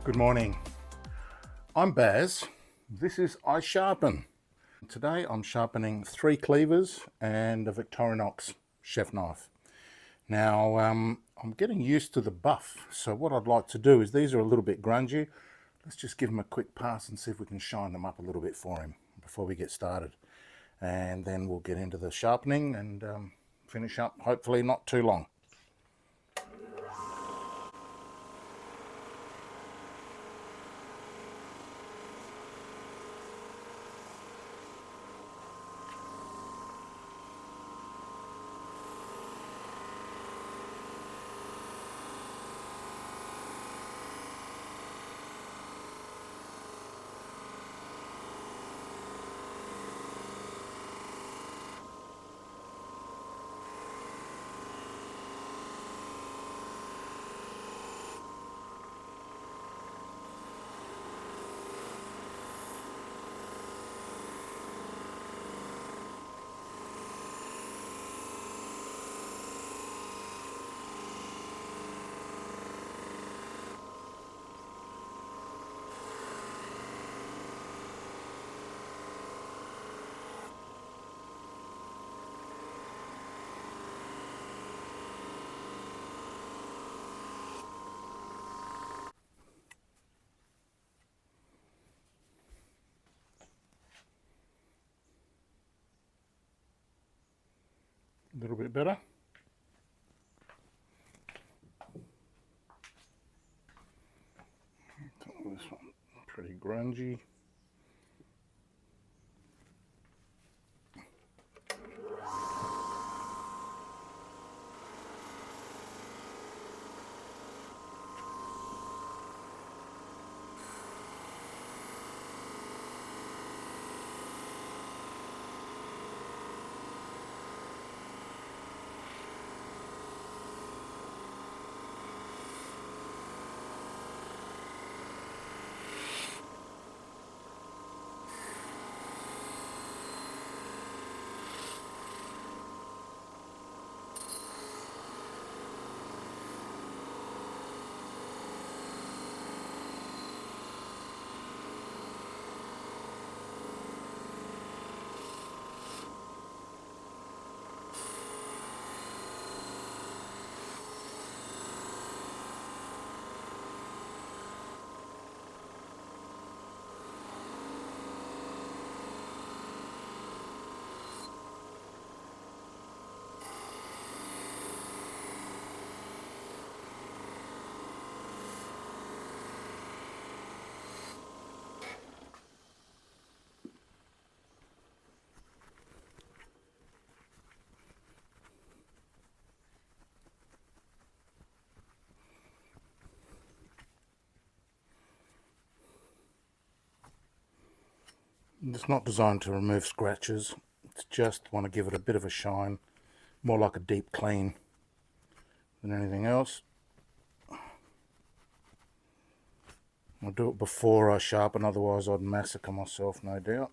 Good morning. I'm Baz. This is iSharpen. Today I'm sharpening 3 cleavers and a Victorinox chef knife. Now I'm getting used to the buff, so what I'd like to do is, these are a little bit grungy. Let's just give them a quick pass and see if we can shine them up a little bit for him before we get started. And then we'll get into the sharpening and finish up, hopefully not too long. A little bit better. This one pretty grungy. It's not designed to remove scratches, it's just want to give it a bit of a shine, more like a deep clean than anything else. I'll do it before I sharpen, otherwise I'd massacre myself, no doubt.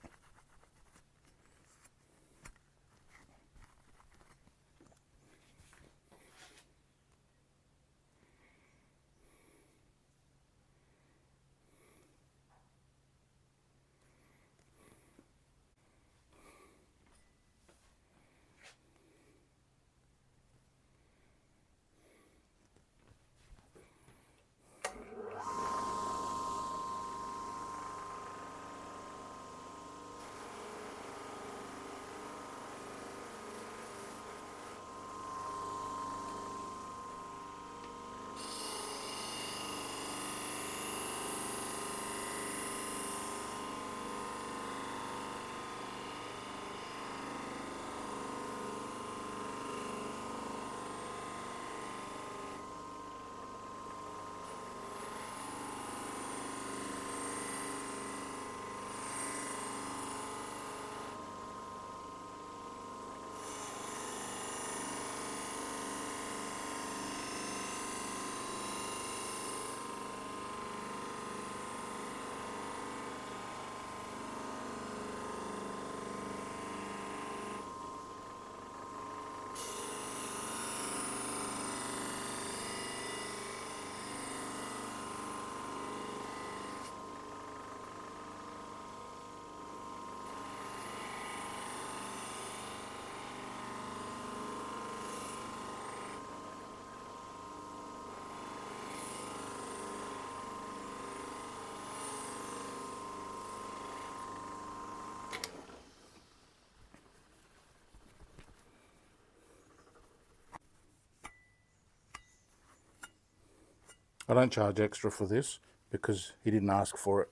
I don't charge extra for this because he didn't ask for it.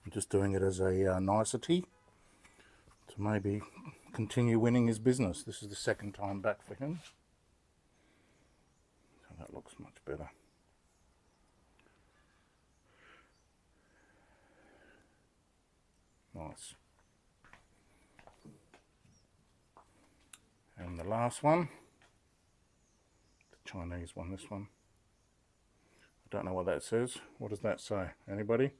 I'm just doing it as a nicety to maybe continue winning his business. This is the second time back for him. So that looks much better. Nice. And the last one, the Chinese one, this one. I don't know what that says. What does that say? Anybody?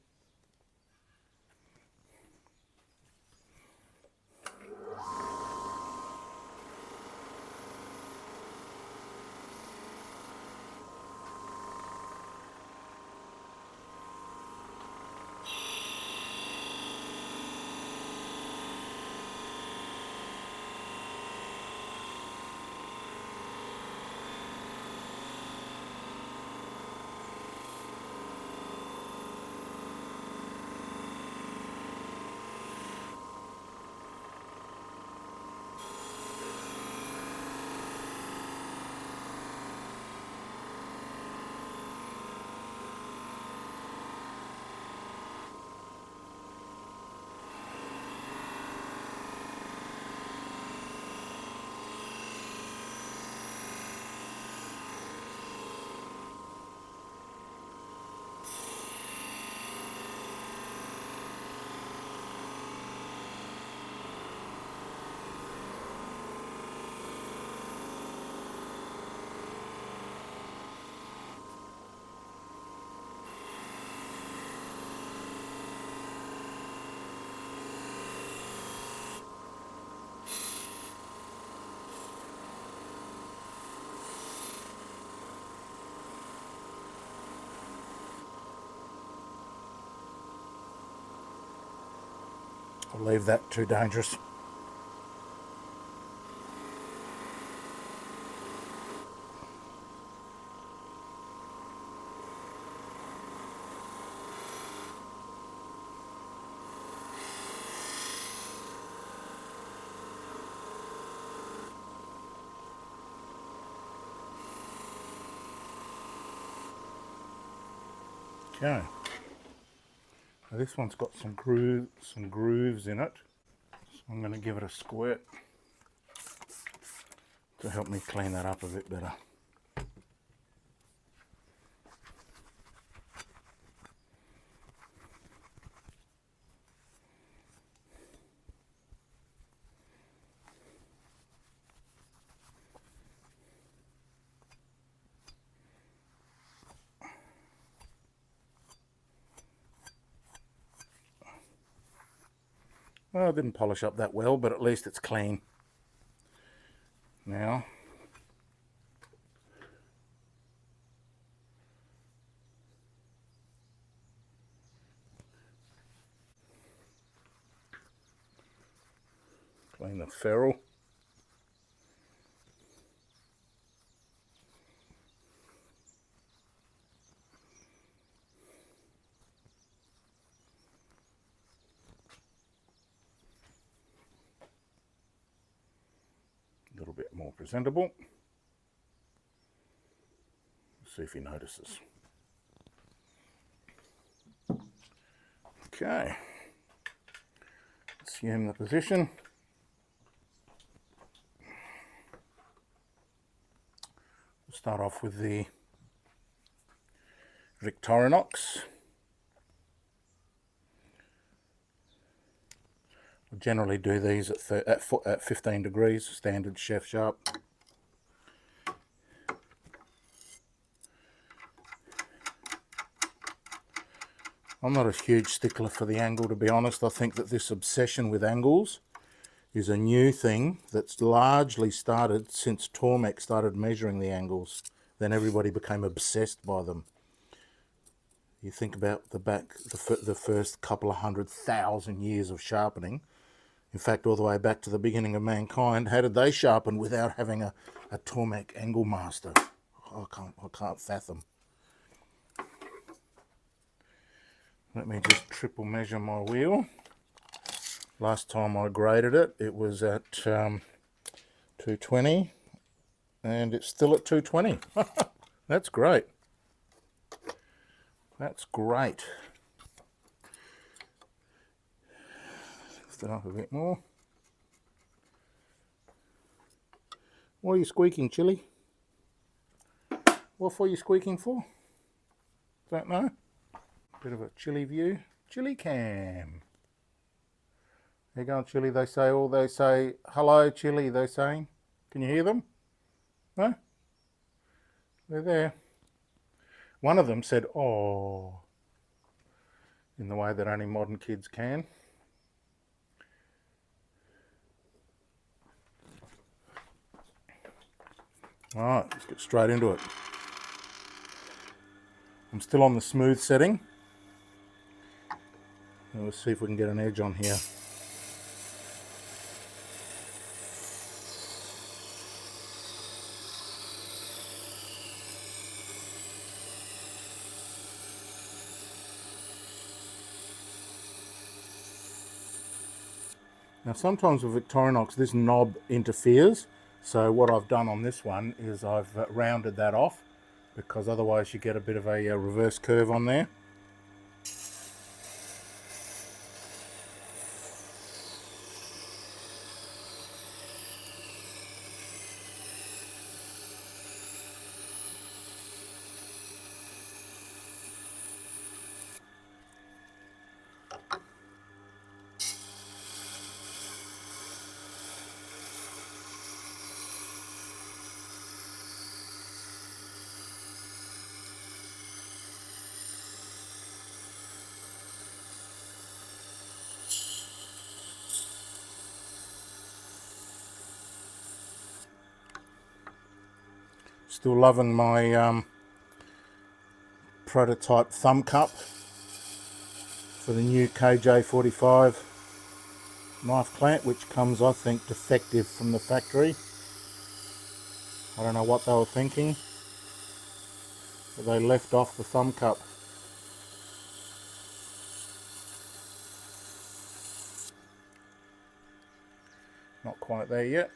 I'll leave that too dangerous. Okay. Now this one's got some grooves in it. So I'm going to give it a squirt to help me clean that up a bit better. Well, I didn't polish up that well, but at least it's clean. Now, clean the ferrule. A little bit more presentable. See if he notices. Okay. Assume the position. We'll start off with the Victorinox. I generally do these at 15 degrees, standard chef sharp. I'm not a huge stickler for the angle, to be honest. I think that this obsession with angles is a new thing that's largely started since Tormek started measuring the angles. Then everybody became obsessed by them. You think about the first couple of 100,000 years of sharpening. In fact, all the way back to the beginning of mankind, how did they sharpen without having a Tormek angle master? I can't fathom. Let me just triple measure my wheel. Last time I graded it, it was at 220, and it's still at 220. That's great. That's great. Lift it up a bit more. What are you squeaking, Chili? What for you squeaking for? Don't know. Bit of a chili view. Chili cam. There you go, Chili. They say hello, Chili. They're saying. Can you hear them? No? They're there. One of them said, "Oh," in the way that only modern kids can. Alright, let's get straight into it. I'm still on the smooth setting. And let's see if we can get an edge on here. Now sometimes with Victorinox this knob interferes, so what I've done on this one is I've rounded that off, because otherwise you get a bit of a reverse curve on there. Still loving my prototype thumb cup for the new KJ45 knife clamp, which comes, I think, defective from the factory. I don't know what they were thinking, but they left off the thumb cup. Not quite there yet.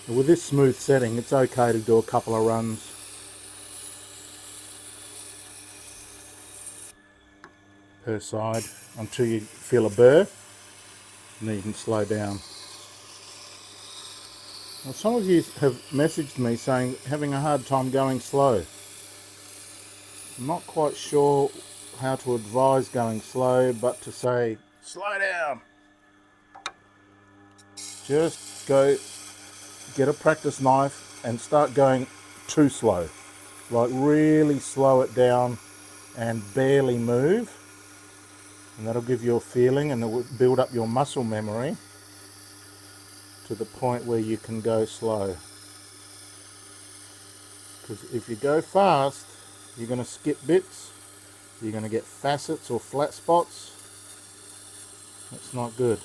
With this smooth setting, it's okay to do a couple of runs. Per side until you feel a burr, and then you can slow down. Now, some of you have messaged me saying having a hard time going slow. I'm not quite sure how to advise going slow, but to say slow down. Just go get a practice knife and start going too slow, like really slow it down and barely move, and that'll give you a feeling, and it will build up your muscle memory to the point where you can go slow. Because if you go fast, you're going to skip bits, you're going to get facets or flat spots. That's not good.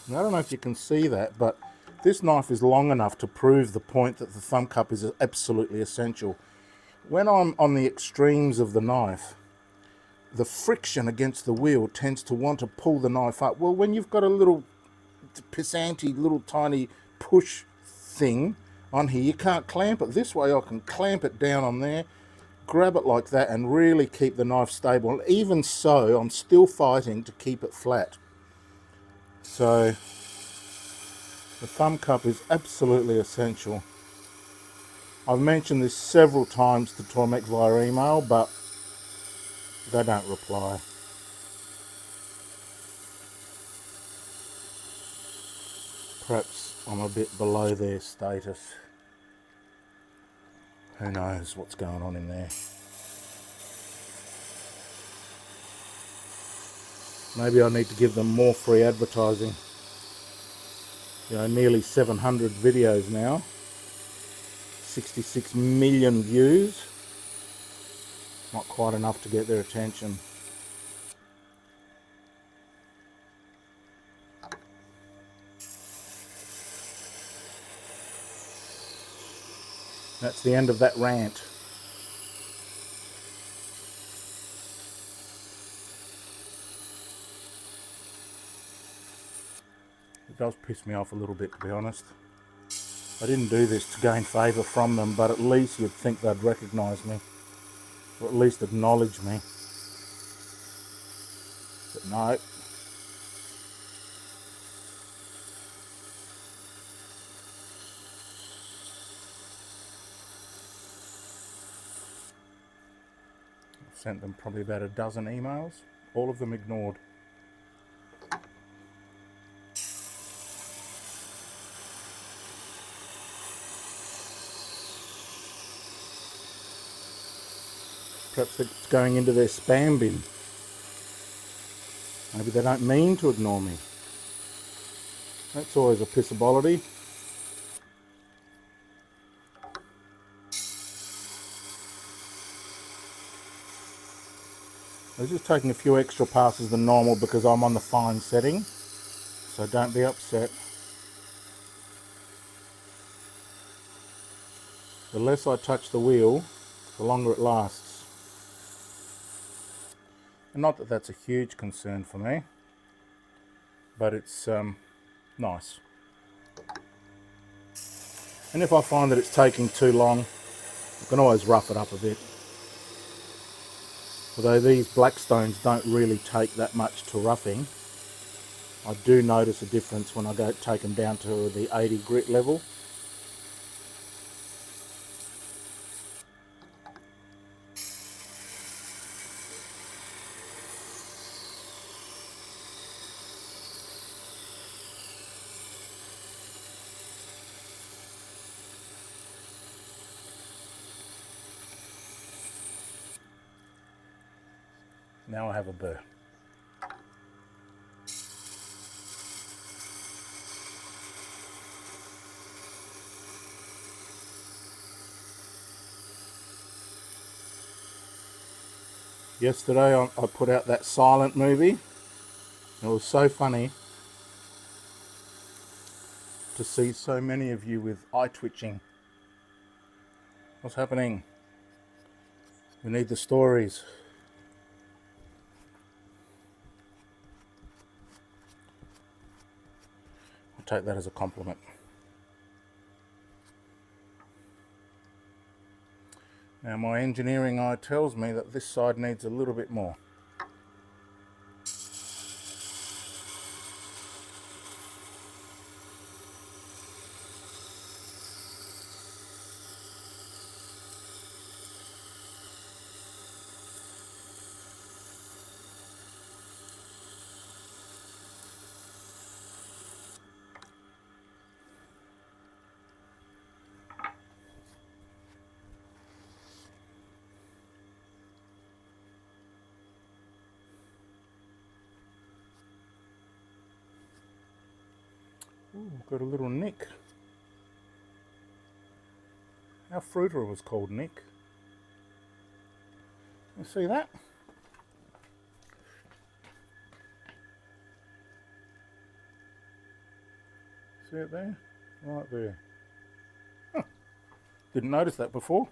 Now, I don't know if you can see that, but this knife is long enough to prove the point that the thumb cup is absolutely essential. When I'm on the extremes of the knife, the friction against the wheel tends to want to pull the knife up. Well, when you've got a little pissanty, little tiny push thing on here, you can't clamp it. This way I can clamp it down on there, grab it like that, and really keep the knife stable. Even so, I'm still fighting to keep it flat. So the thumb cup is absolutely essential. I've mentioned this several times to Tormek via email, but they don't reply. Perhaps I'm a bit below their status. Who knows what's going on in there. Maybe I need to give them more free advertising. You know, nearly 700 videos now, 66 million views. Not quite enough to get their attention. That's the end of that rant. It does piss me off a little bit, to be honest. I didn't do this to gain favour from them, but at least you'd think they'd recognise me, or at least acknowledge me. But no. I've sent them probably about a dozen emails, all of them ignored. Perhaps it's going into their spam bin. Maybe they don't mean to ignore me. That's always a pissabolity. I was just taking a few extra passes than normal because I'm on the fine setting, so don't be upset. The less I touch the wheel, the longer it lasts. And not that that's a huge concern for me, but it's nice. And if I find that it's taking too long, I can always rough it up a bit. Although these blackstones don't really take that much to roughing, I do notice a difference when I go take them down to the 80 grit level. Now I have a burr. Yesterday I put out that silent movie. It was so funny to see so many of you with eye twitching. What's happening? We need the stories. I'll take that as a compliment. Now my engineering eye tells me that this side needs a little bit more. Ooh, got a little nick. Our fruiter was called Nick. You see that? See it there? Right there. Huh. Didn't notice that before.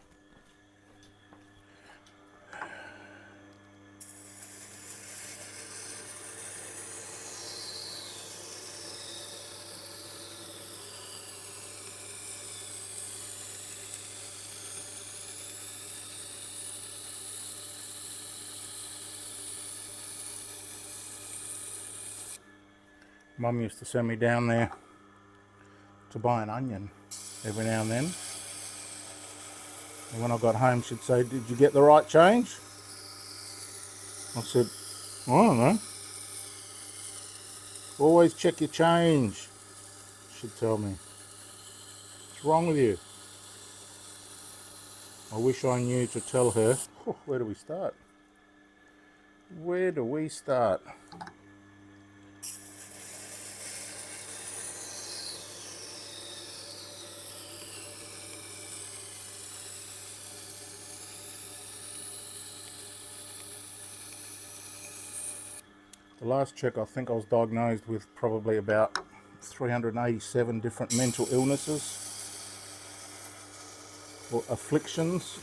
Mum used to send me down there to buy an onion every now and then. And when I got home, she'd say, "Did you get the right change?" I said, "I don't know. Always check your change," she'd tell me. What's wrong with you? I wish I knew to tell her. Oh, where do we start? Where do we start? The last check, I think I was diagnosed with probably about 387 different mental illnesses. or afflictions.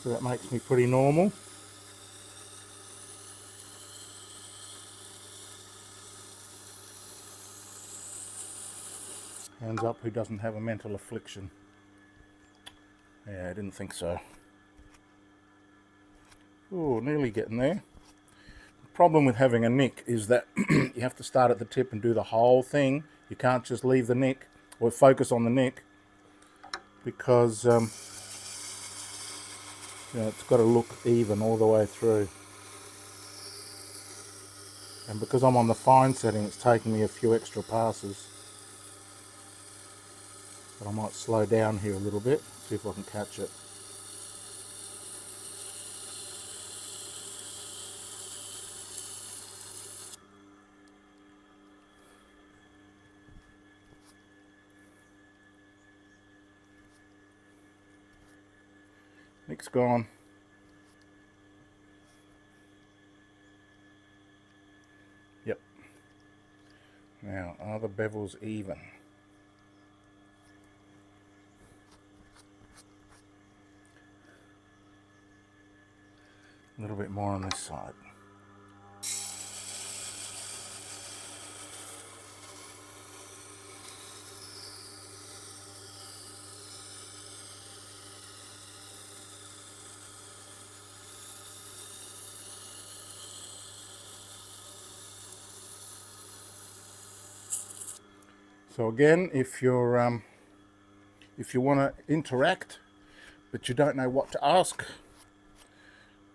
So that makes me pretty normal. Hands up who doesn't have a mental affliction. Yeah, I didn't think so. Oh, nearly getting there. The problem with having a nick is that you have to start at the tip and do the whole thing. You can't just leave the nick or focus on the nick, because you know, it's got to look even all the way through. And because I'm on the fine setting, it's taking me a few extra passes. But I might slow down here a little bit, see if I can catch it. Nick's gone. Yep. Now, are the bevels even? A little bit more on this side. So again, if you want to interact but you don't know what to ask,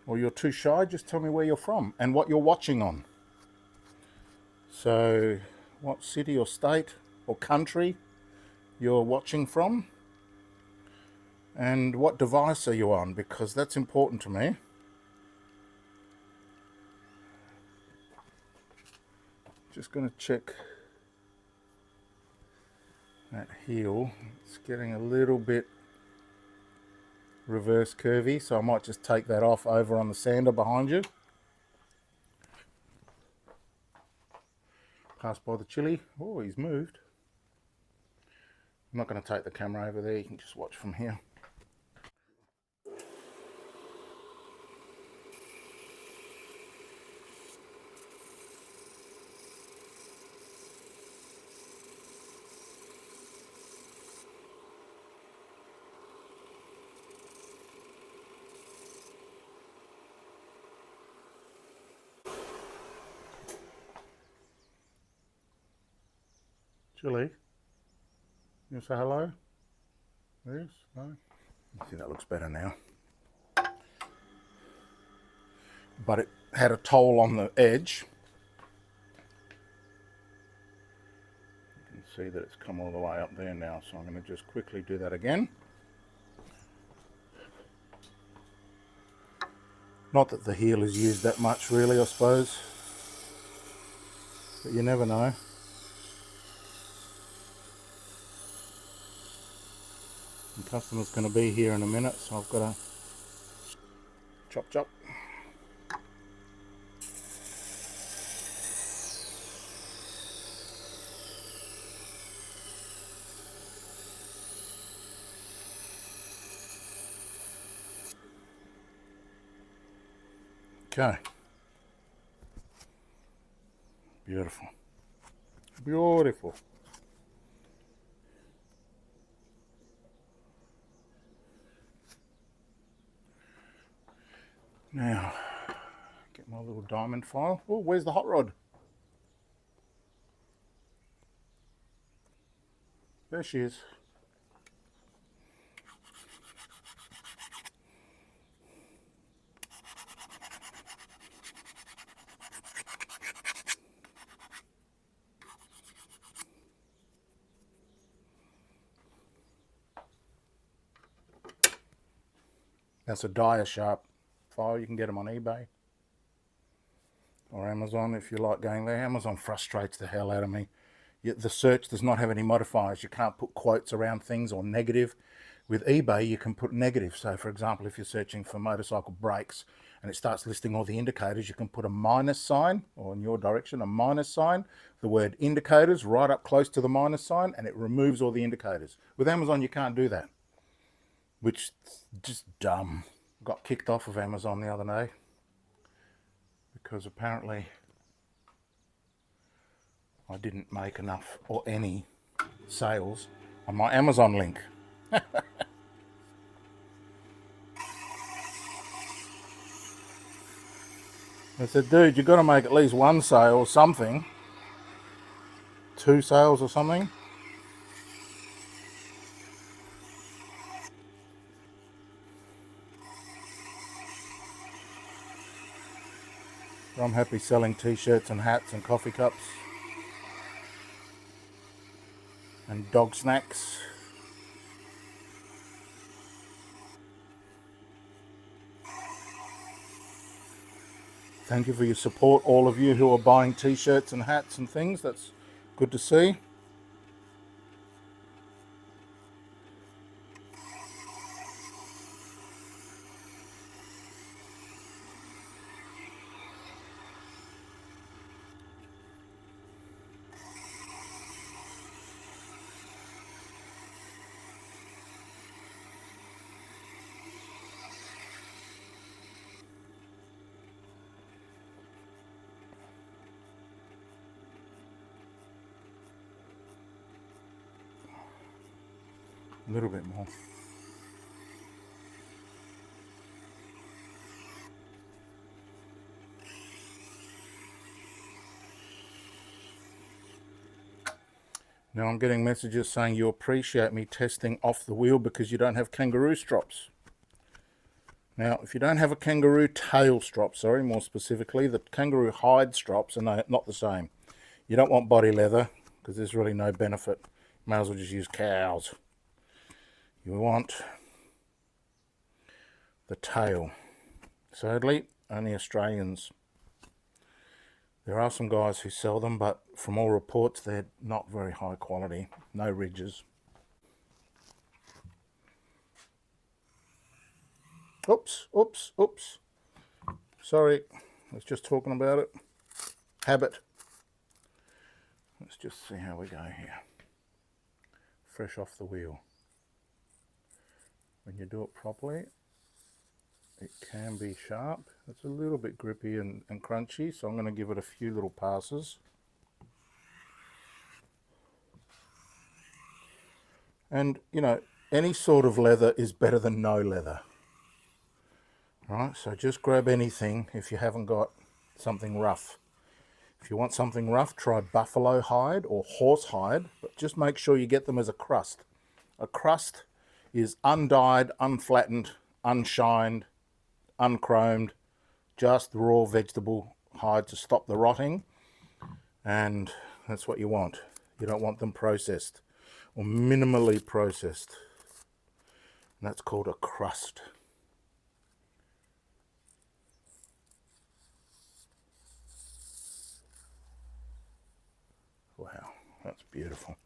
or you're too shy, just tell me where you're from and what you're watching on. So what city or state or country you're watching from, and what device are you on, because that's important to me. Just going to check that heel. It's getting a little bit reverse curvy, so I might just take that off over on the sander behind you. Pass by the chili. Oh, he's moved. I'm not going to take the camera over there, you can just watch from here. Chili, you say hello? Yes? No? I think that looks better now. But it had a toll on the edge. You can see that it's come all the way up there now, so I'm going to just quickly do that again. Not that the heel is used that much really, I suppose, but you never know. The customer's going to be here in a minute, so I've got to chop chop. Okay. Beautiful. Beautiful. Now, get my little diamond file. Oh, where's the hot rod? There she is. That's a iSharpen file. You can get them on eBay or Amazon if you like going there. Amazon frustrates the hell out of me. The search does not have any modifiers. You can't put quotes around things or negative. With eBay, you can put negative. So, for example, if you're searching for motorcycle brakes and it starts listing all the indicators, you can put a minus sign, or in your direction, a minus sign, the word indicators right up close to the minus sign, and it removes all the indicators. With Amazon, you can't do that, which is just dumb. Got kicked off of Amazon the other day because apparently I didn't make enough or any sales on my Amazon link. I said, dude, you've got to make at least one sale or something. 2 sales or something. I'm happy selling t-shirts and hats and coffee cups and dog snacks. Thank you for your support, all of you who are buying t-shirts and hats and things. That's good to see. A little bit more. Now I'm getting messages saying you appreciate me testing off the wheel because you don't have kangaroo strops. Now, if you don't have a kangaroo tail strop, sorry, more specifically, the kangaroo hide strops are not the same. You don't want body leather because there's really no benefit. You may as well just use cows. You want the tail. Sadly, only Australians. There are some guys who sell them, but from all reports, they're not very high quality. No ridges. Oops, oops, oops. Sorry, I was just talking about it. Habit. Let's just see how we go here. Fresh off the wheel. When you do it properly, it can be sharp. It's a little bit grippy and crunchy, so I'm going to give it a few little passes. And, you know, any sort of leather is better than no leather. Right, so just grab anything if you haven't got something rough. If you want something rough, try buffalo hide or horse hide, but just make sure you get them as a crust. A crust is undyed, unflattened, unshined, unchromed, just raw vegetable hide to stop the rotting, and that's what you want. You don't want them processed or minimally processed, and that's called a crust. Wow, that's beautiful.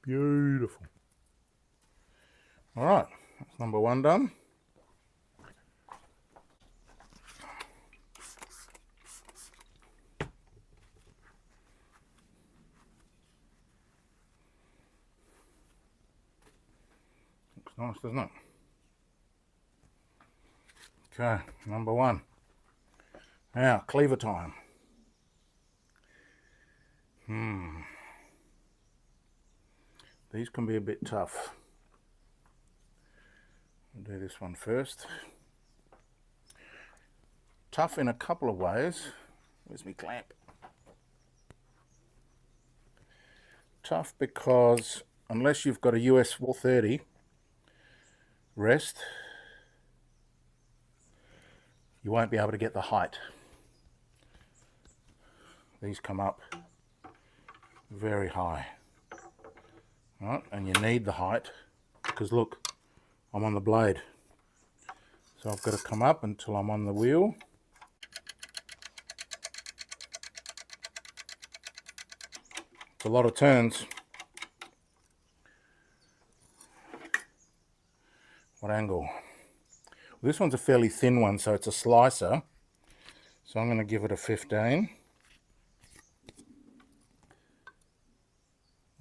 Beautiful. All right, that's number 1 done. Looks nice, doesn't it? Okay, number 1. Now, cleaver time. These can be a bit tough. I'll do this one first. Tough in a couple of ways. Where's my clamp? Tough because unless you've got a US 430 rest, you won't be able to get the height. These come up very high. Right, and you need the height because look, I'm on the blade, so I've got to come up until I'm on the wheel. It's a lot of turns. What angle? This one's a fairly thin one, so it's a slicer. So I'm going to give it a 15.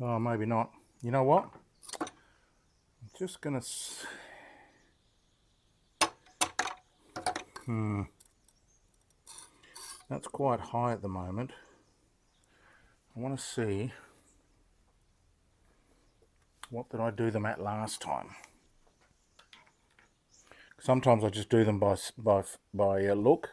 Oh, maybe not. You know what? I'm just going to... That's quite high at the moment. I want to see... What did I do them at last time? Sometimes I just do them by look.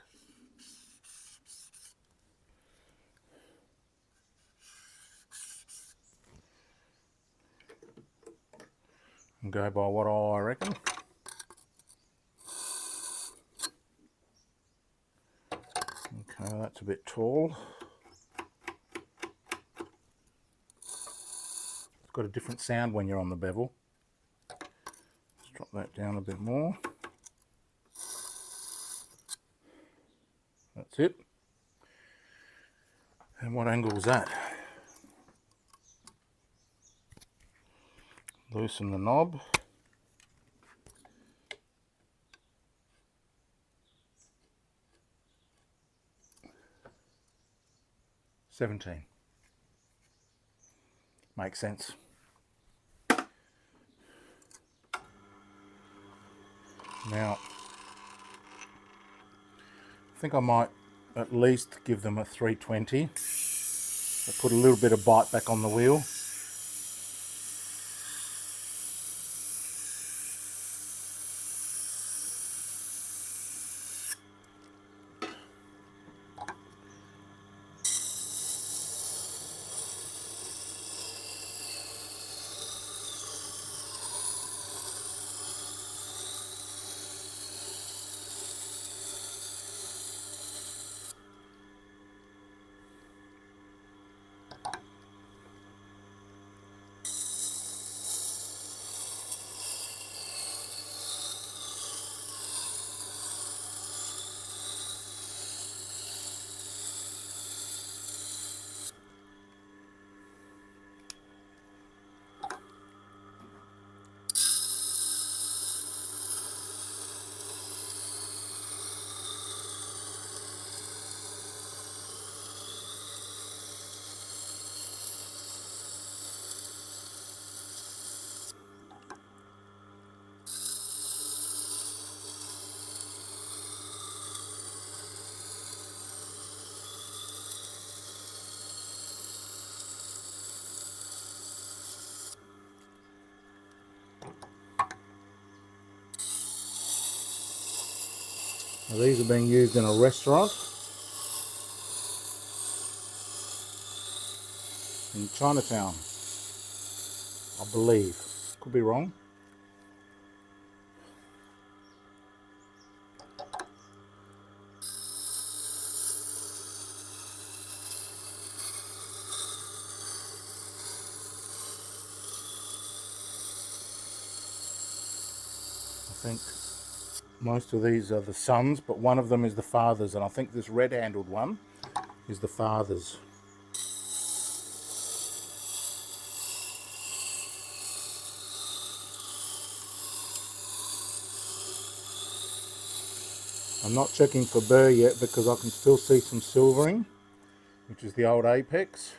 And go by what I reckon. Okay, that's a bit tall. It's got a different sound when you're on the bevel. Let's drop that down a bit more. That's it. And what angle is that? Loosen the knob. $17. Makes sense. Now, I think I might at least give them a 320. I put a little bit of bite back on the wheel. Now, these are being used in a restaurant in Chinatown, I believe. Could be wrong. I think most of these are the sons, but one of them is the father's, and I think this red-handled one is the father's. I'm not checking for burr yet because I can still see some silvering, which is the old apex.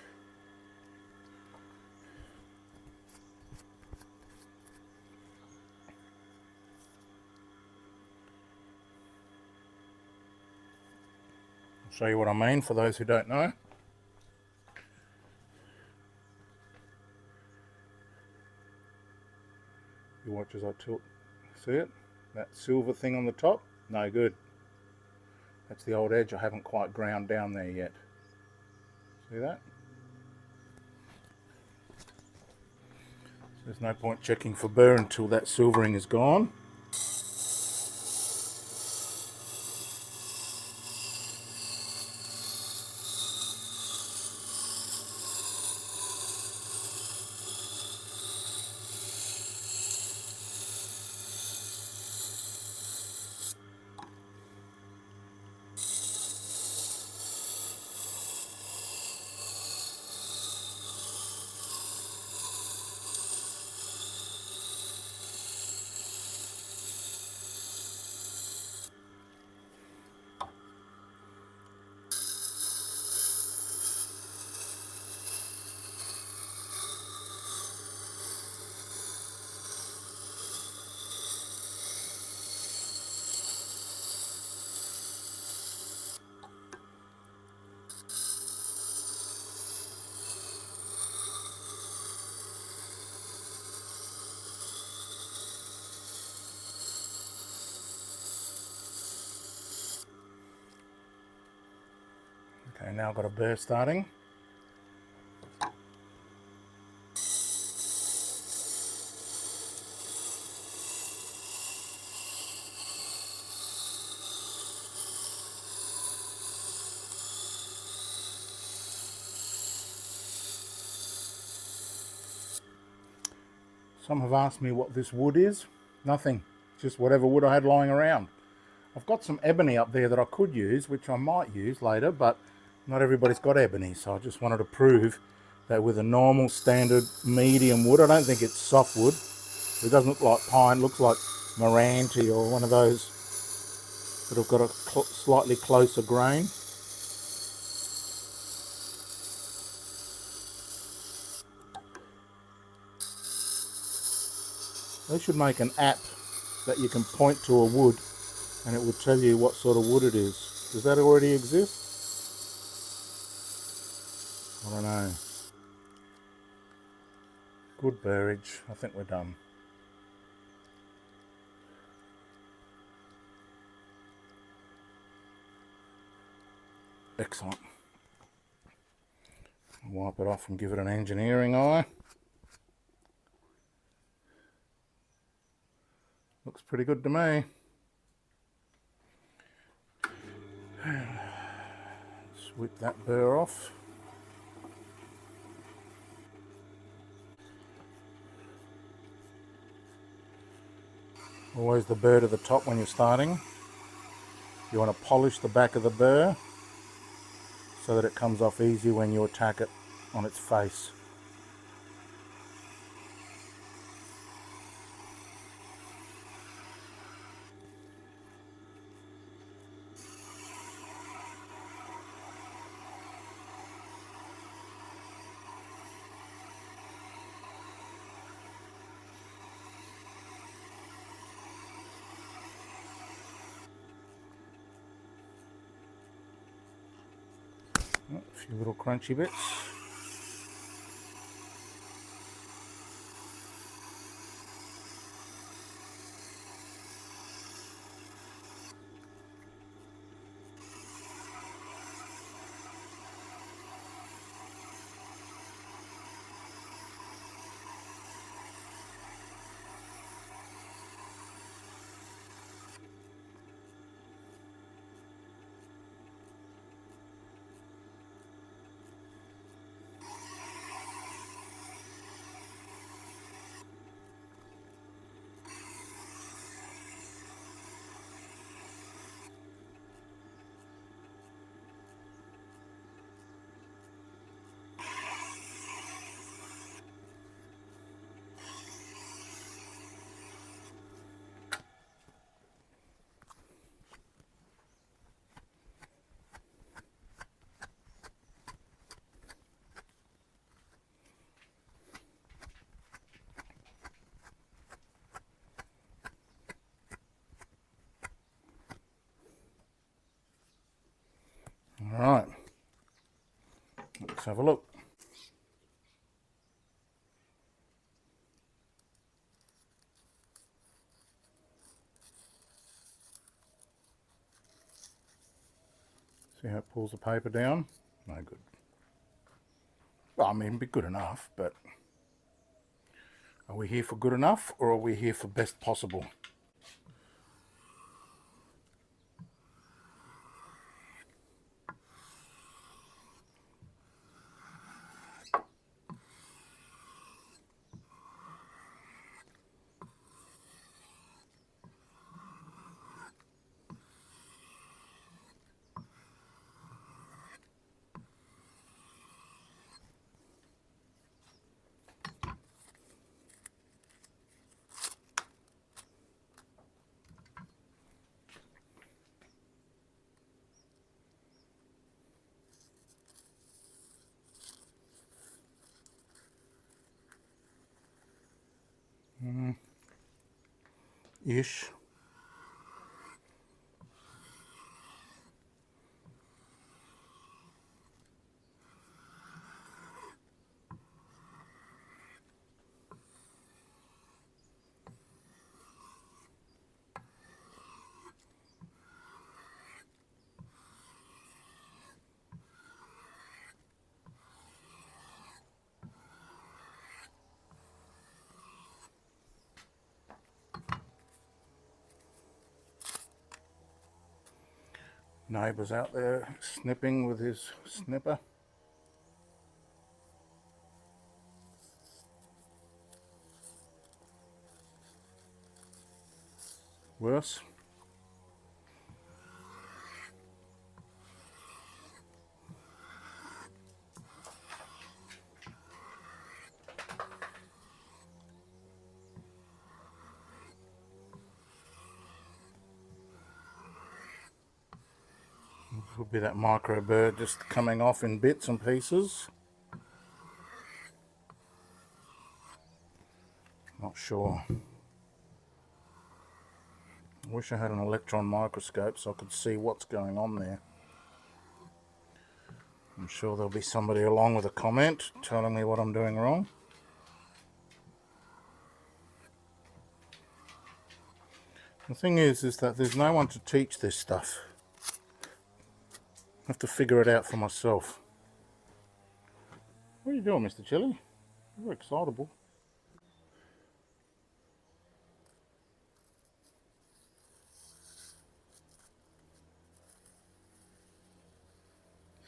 I'll show you what I mean for those who don't know. You watch as I tilt. See it? That silver thing on the top? No good. That's the old edge I haven't quite ground down there yet. See that? There's no point checking for burr until that silvering is gone. And now I've got a burr starting. Some have asked me what this wood is. Nothing, just whatever wood I had lying around. I've got some ebony up there that I could use, which I might use later, but not everybody's got ebony, so I just wanted to prove that with a normal standard medium wood, I don't think it's softwood. It doesn't look like pine, it looks like Moranti or one of those that have got a slightly closer grain. They should make an app that you can point to a wood and it will tell you what sort of wood it is. Does that already exist? I don't know. Good bearage. I think we're done. Excellent. Wipe it off and give it an engineering eye. Looks pretty good to me. Sweep that burr off. Always the burr to the top when you're starting. You want to polish the back of the burr so that it comes off easy when you attack it on its face. A few little crunchy bits. Alright, let's have a look. See how it pulls the paper down? No good. Well, I mean, it'd be good enough, but are we here for good enough or are we here for best possible? Ish. Neighbour's out there snipping with his snipper. Worse. Would be that micro bird just coming off in bits and pieces. Not sure. I wish I had an electron microscope so I could see what's going on there. I'm sure there'll be somebody along with a comment telling me what I'm doing wrong. The thing is that there's no one to teach this stuff. I have to figure it out for myself. What are you doing, Mr. Chili? You're excitable.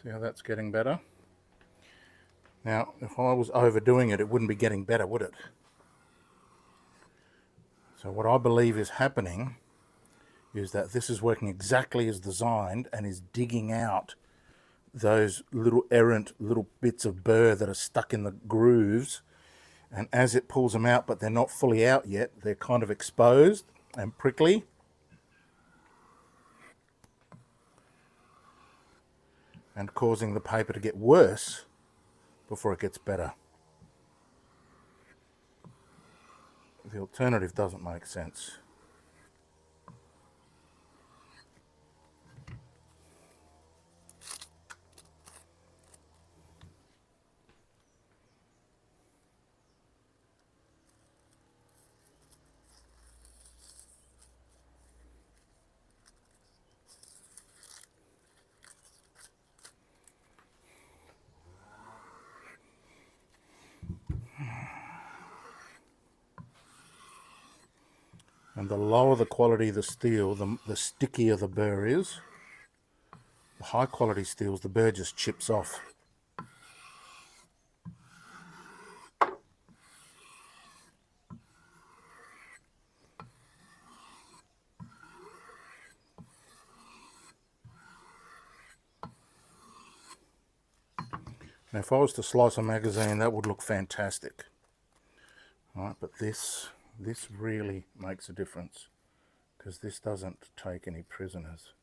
See how that's getting better? Now, if I was overdoing it, it wouldn't be getting better, would it? So what I believe is happening is that this is working exactly as designed and is digging out those little errant little bits of burr that are stuck in the grooves, and as it pulls them out, but they're not fully out yet, they're kind of exposed and prickly, and causing the paper to get worse before it gets better. The alternative doesn't make sense. And the lower the quality of the steel, the stickier the burr is. The high quality steels, the burr just chips off. Now if I was to slice a magazine, that would look fantastic. All right, but this really makes a difference, because this doesn't take any prisoners.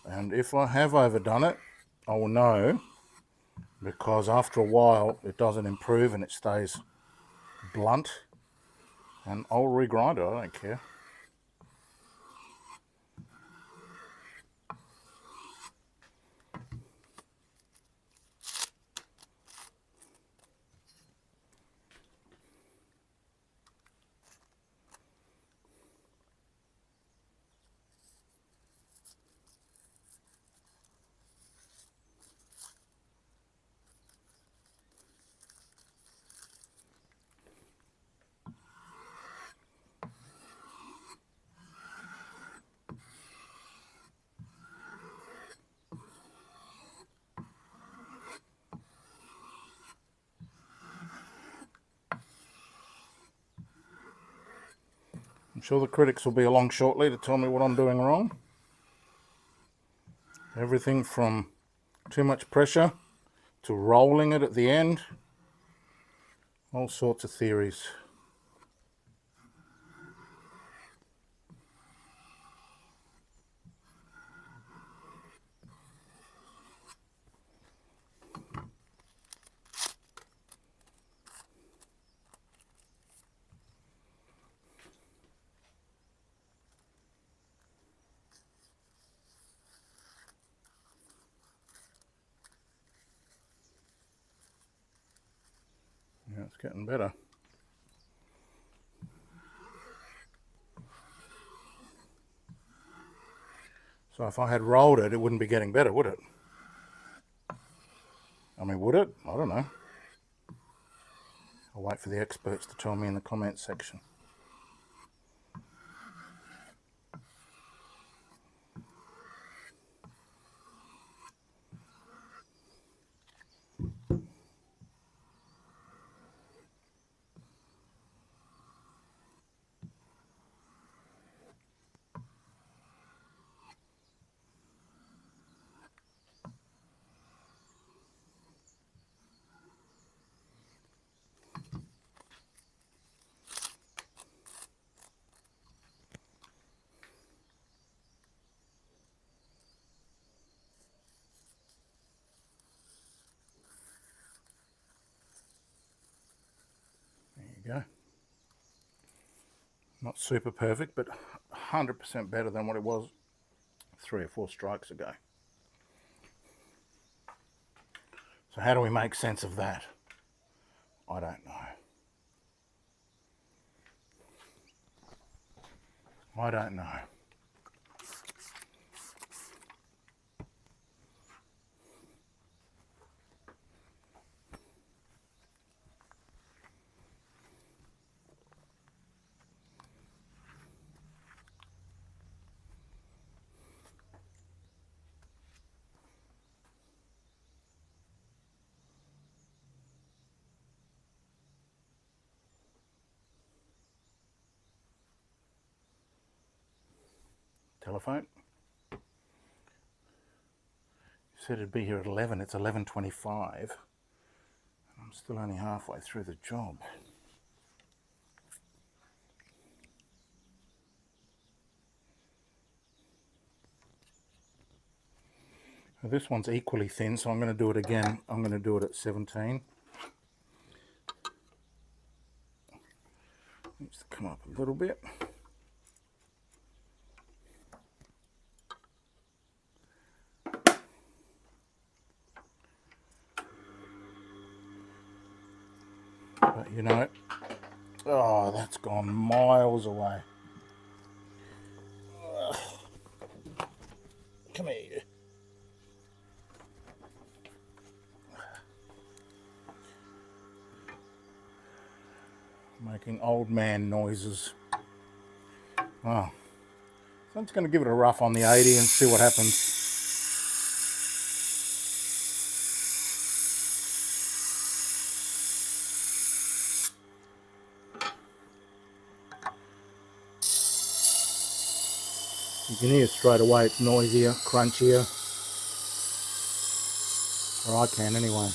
And if I have overdone it, I will know, because after a while it doesn't improve and it stays blunt, and I'll regrind it, I don't care. I'm sure the critics will be along shortly to tell me what I'm doing wrong. Everything from too much pressure to rolling it at the end. All sorts of theories. Yeah, it's getting better. So if I had rolled it, it wouldn't be getting better, would it? I mean, would it? I don't know. I'll wait for the experts to tell me in the comments section. There you go. Not super perfect, but 100% better than what it was 3 or 4 strikes ago. So how do we make sense of that? I don't know. I don't know. Telephone. You said it'd be here at 11. It's 11:25. I'm still only halfway through the job. Now this one's equally thin, so I'm going to do it again. I'm going to do it at 17. Needs to come up a little bit. But you know, oh, that's gone miles away. Ugh. Come here. Making old man noises. Oh. So I'm just going to give it a rough on the 80 and see what happens. You can hear straight away it's noisier, crunchier. Or I can anyway.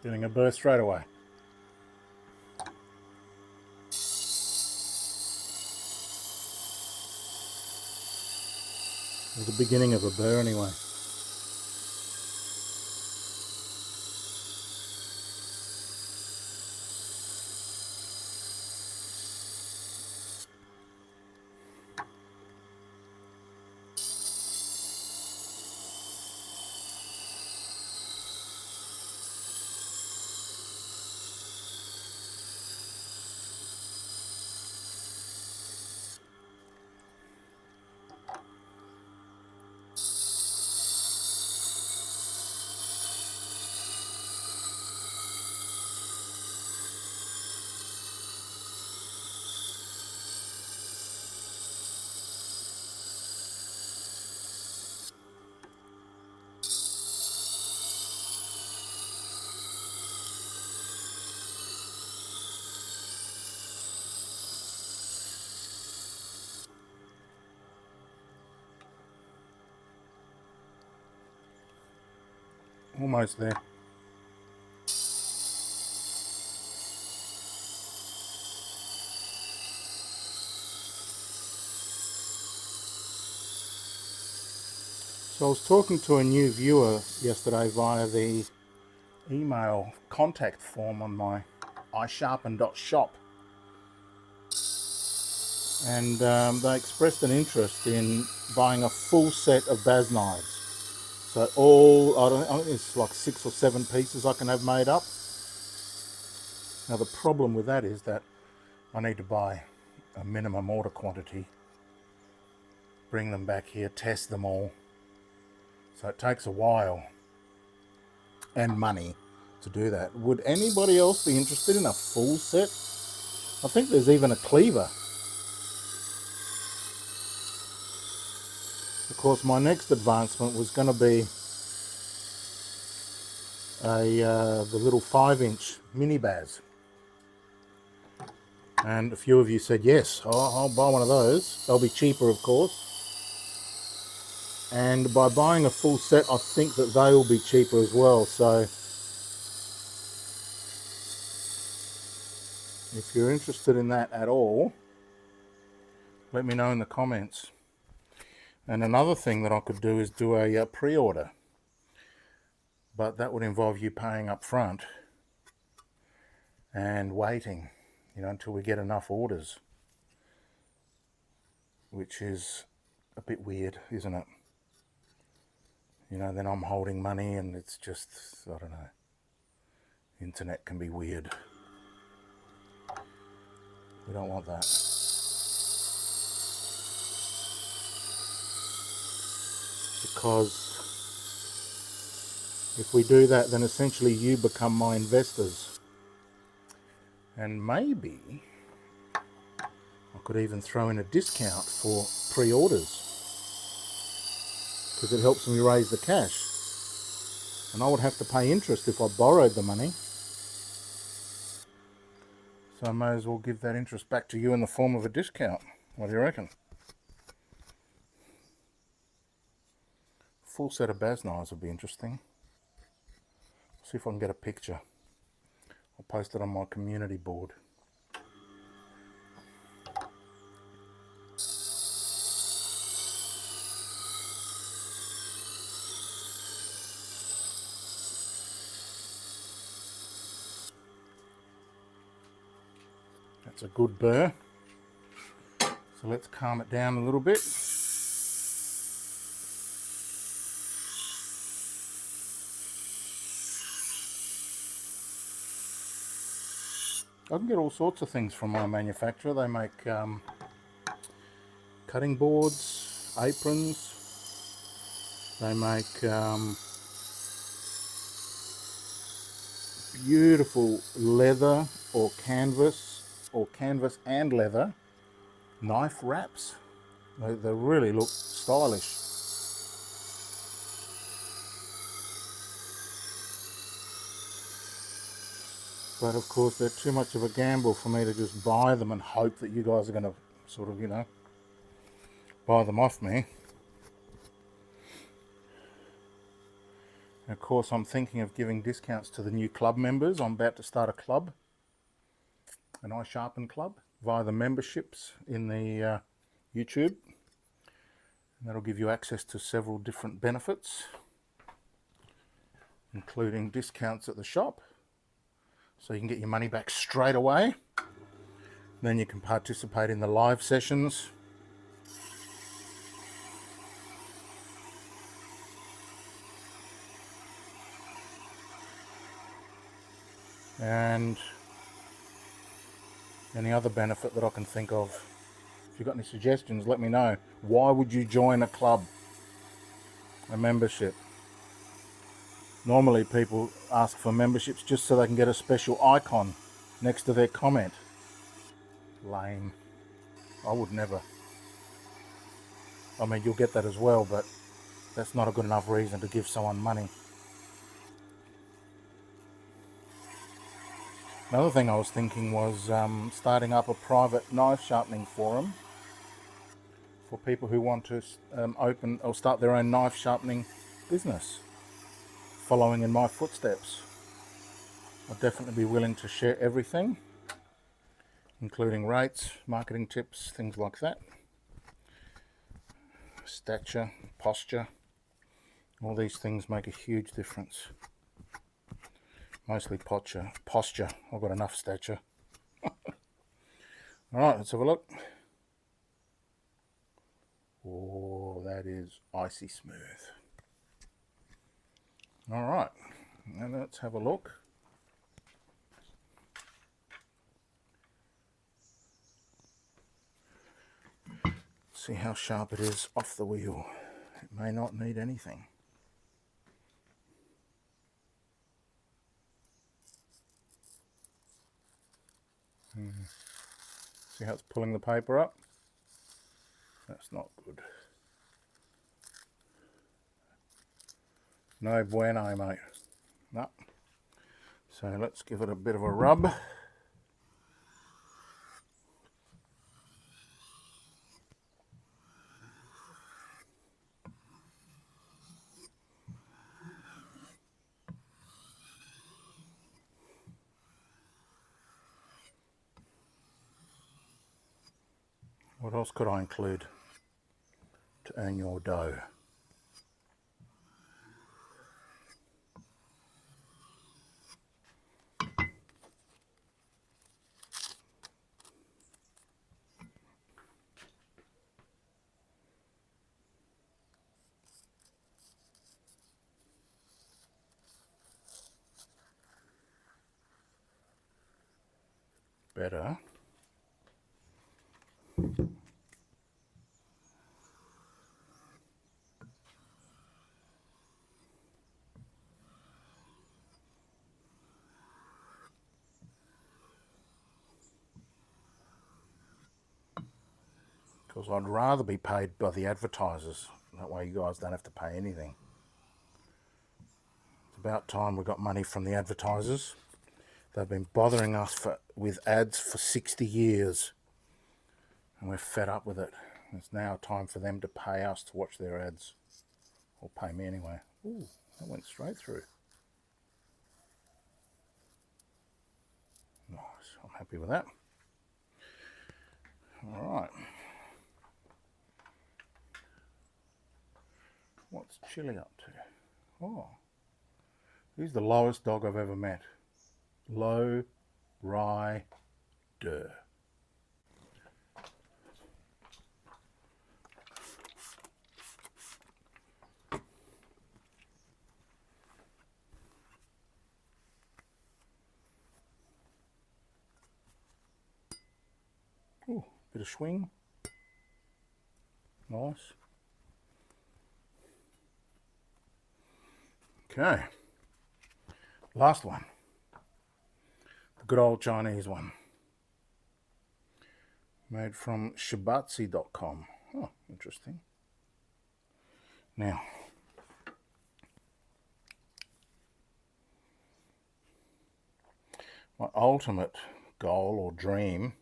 Getting a burst straight away. It was the beginning of a burr anyway. Almost there. So I was talking to a new viewer yesterday via the email contact form on my iSharpen.shop, and they expressed an interest in buying a full set of baz knives. So I think it's like 6 or 7 pieces I can have made up. Now the problem with that is that I need to buy a minimum order quantity, bring them back here, test them all. So it takes a while and money to do that. Would anybody else be interested in a full set? I think there's even a cleaver. Of course, my next advancement was going to be the little 5-inch mini baz, and a few of you said yes, I'll buy one of those. They'll be cheaper, of course, and by buying a full set I think that they will be cheaper as well. So if you're interested in that at all, let me know in the comments. And another thing that I could do is do a pre-order, but that would involve you paying up front and waiting, you know, until we get enough orders, which is a bit weird, isn't it? You know, then I'm holding money and it's just, I don't know, internet can be weird. We don't want that. Because if we do that, then essentially you become my investors. And maybe I could even throw in a discount for pre-orders, because it helps me raise the cash. And I would have to pay interest if I borrowed the money. So I may as well give that interest back to you in the form of a discount. What do you reckon? Full set of baz knives would be interesting. See if I can get a picture. I'll post it on my community board. That's a good burr. So let's calm it down a little bit. I can get all sorts of things from my manufacturer. They make cutting boards, aprons. They make beautiful leather or canvas and leather knife wraps. They really look stylish. But of course they're too much of a gamble for me to just buy them and hope that you guys are going to sort of, you know, buy them off me. And of course I'm thinking of giving discounts to the new club members. I'm about to start a club, an iSharpen club, via the memberships in the YouTube. And that'll give you access to several different benefits, including discounts at the shop, so you can get your money back straight away. Then you can participate in the live sessions. And any other benefit that I can think of. If you've got any suggestions, let me know. Why would you join a club, a membership? Normally people ask for memberships just so they can get a special icon next to their comment. Lame. I would never. I mean, you'll get that as well, but that's not a good enough reason to give someone money. Another thing I was thinking was starting up a private knife sharpening forum for people who want to open or start their own knife sharpening business. following in my footsteps. I'd definitely be willing to share everything, including rates, marketing tips, things like that. Stature, posture, all these things make a huge difference. Mostly posture. I've got enough stature. Alright, let's have a look. Oh, that is icy smooth. Alright, now let's have a look. See how sharp it is off the wheel. It may not need anything. See how it's pulling the paper up? That's not good. No bueno, mate. No. So let's give it a bit of a rub. What else could I include to earn your dough? Better. Because I'd rather be paid by the advertisers. That way you guys don't have to pay anything. It's about time we got money from the advertisers. They've been bothering us with ads for 60 years. And we're fed up with it. It's now time for them to pay us to watch their ads. Or pay me anyway. Ooh, that went straight through. Nice, I'm happy with that. Alright. What's Chili up to? Oh, he's the lowest dog I've ever met. Low rider. Ooh, bit of swing. Nice. Okay. Last one. The good old Chinese one. Made from shibatsu.com. Oh, interesting. Now, my ultimate goal or dream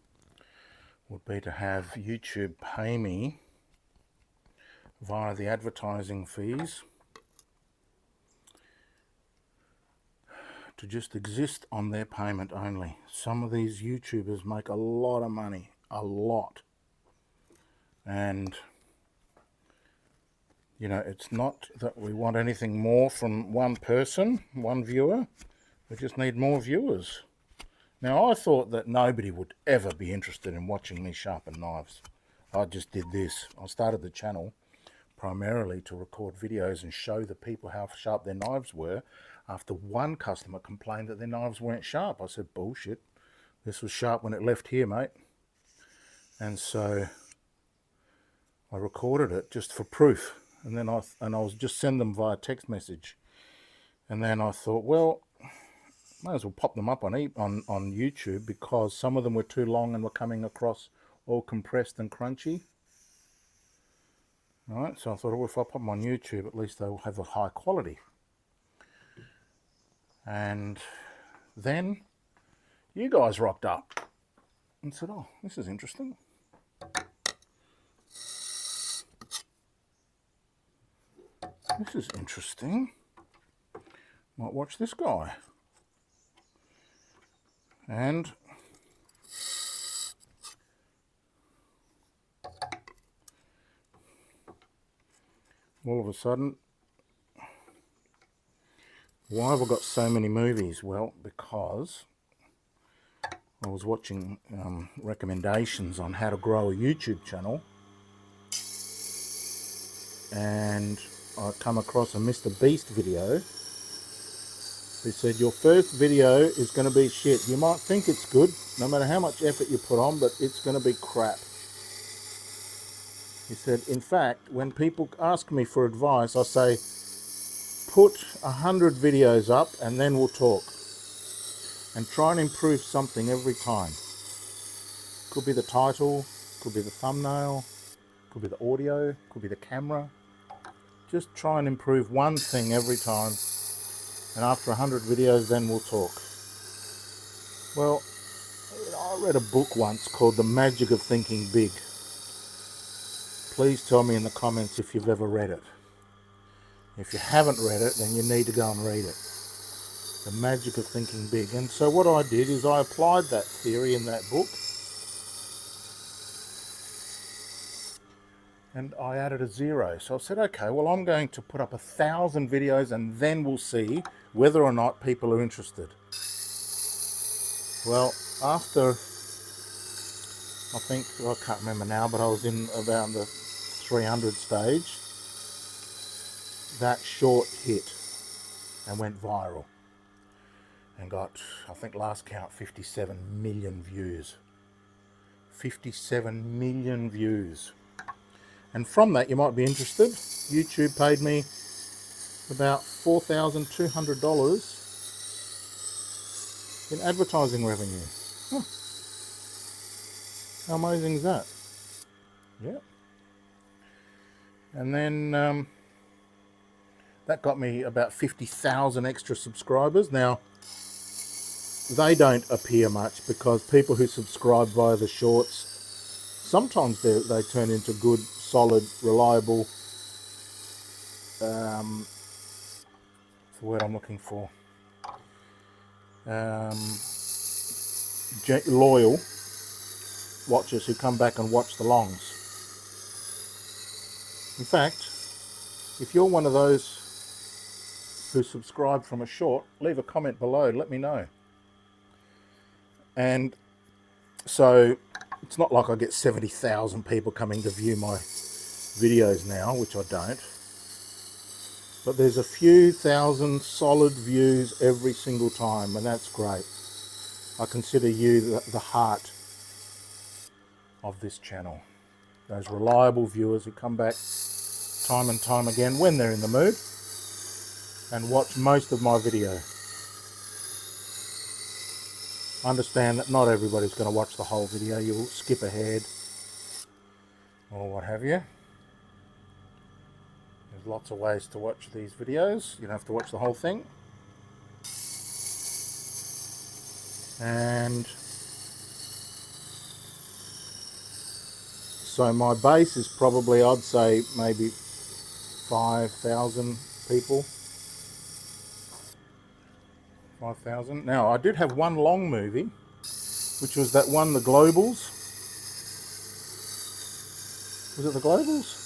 would be to have YouTube pay me via the advertising fees to just exist on their payment only. Some of these YouTubers make a lot of money, a lot. And, you know, it's not that we want anything more from one person, one viewer. We just need more viewers. Now, I thought that nobody would ever be interested in watching me sharpen knives. I just did this. I started the channel primarily to record videos and show the people how sharp their knives were after one customer complained that their knives weren't sharp. I said, bullshit. This was sharp when it left here, mate. And so I recorded it just for proof. And then I was just send them via text message. And then I thought, well, might as well pop them up on YouTube, because some of them were too long and were coming across all compressed and crunchy. All right, so I thought, well, if I pop them on YouTube, at least they'll have a high quality. And then you guys rocked up and said, oh, this is interesting. This is interesting. Might watch this guy. And all of a sudden, why have I got so many movies? Well, because I was watching recommendations on how to grow a YouTube channel, and I come across a Mr. Beast video who said your first video is going to be shit. You might think it's good, no matter how much effort you put on, but it's going to be crap. He said, in fact, when people ask me for advice, I say, put 100 videos up and then we'll talk. And try and improve something every time. Could be the title, could be the thumbnail, could be the audio, could be the camera. Just try and improve one thing every time. And after 100 videos, then we'll talk. Well, I read a book once called The Magic of Thinking Big. Please tell me in the comments if you've ever read it. If you haven't read it, then you need to go and read it. The Magic of Thinking Big. And so what I did is I applied that theory in that book. And I added a 0. So I said, okay, well, I'm going to put up 1,000 videos and then we'll see whether or not people are interested. Well, after, I think, I can't remember now, but I was in around the 300 stage, that short hit and went viral and got, I think last count, 57 million views. 57 million views. And from that, you might be interested, YouTube paid me about $4,200 in advertising revenue. Huh. How amazing is that? Yeah. And then that got me about 50,000 extra subscribers. Now, they don't appear much because people who subscribe via the shorts, sometimes they turn into good, solid, reliable, what's the word I'm looking for? Loyal watchers who come back and watch the longs. In fact, if you're one of those who subscribe from a short, leave a comment below, let me know. And so it's not like I get 70,000 people coming to view my videos now, which I don't. But there's a few thousand solid views every single time, and that's great. I consider you the heart of this channel. Those reliable viewers who come back time and time again when they're in the mood and watch most of my video. Understand that not everybody's going to watch the whole video. You'll skip ahead or what have you. There's lots of ways to watch these videos. You don't have to watch the whole thing. And so my base is probably, I'd say, maybe 5,000 people. 5,000. Now, I did have one long movie, which was that one, The Globals. Was it The Globals?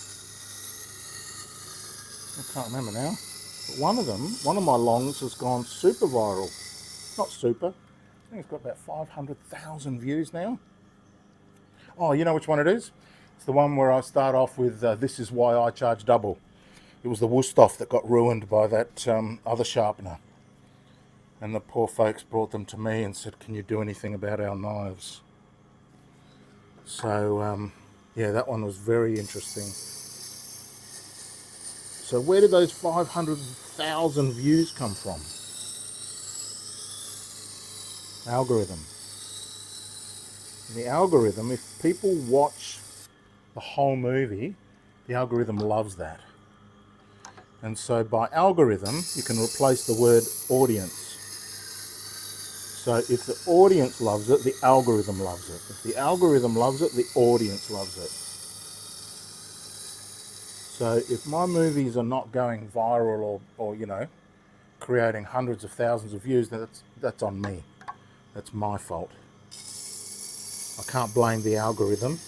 I can't remember now. But one of my longs has gone super viral. Not super. I think it's got about 500,000 views now. Oh, you know which one it is? It's the one where I start off with, this is why I charge double. It was the Wusthof that got ruined by that other sharpener. And the poor folks brought them to me and said, can you do anything about our knives? So, yeah, that one was very interesting. So where did those 500,000 views come from? Algorithm. In the algorithm, if people watch the whole movie, the algorithm loves that. And so by algorithm, you can replace the word audience. So if the audience loves it, the algorithm loves it. If the algorithm loves it, the audience loves it. So if my movies are not going viral or you know, creating hundreds of thousands of views, then that's on me. That's my fault. I can't blame the algorithm,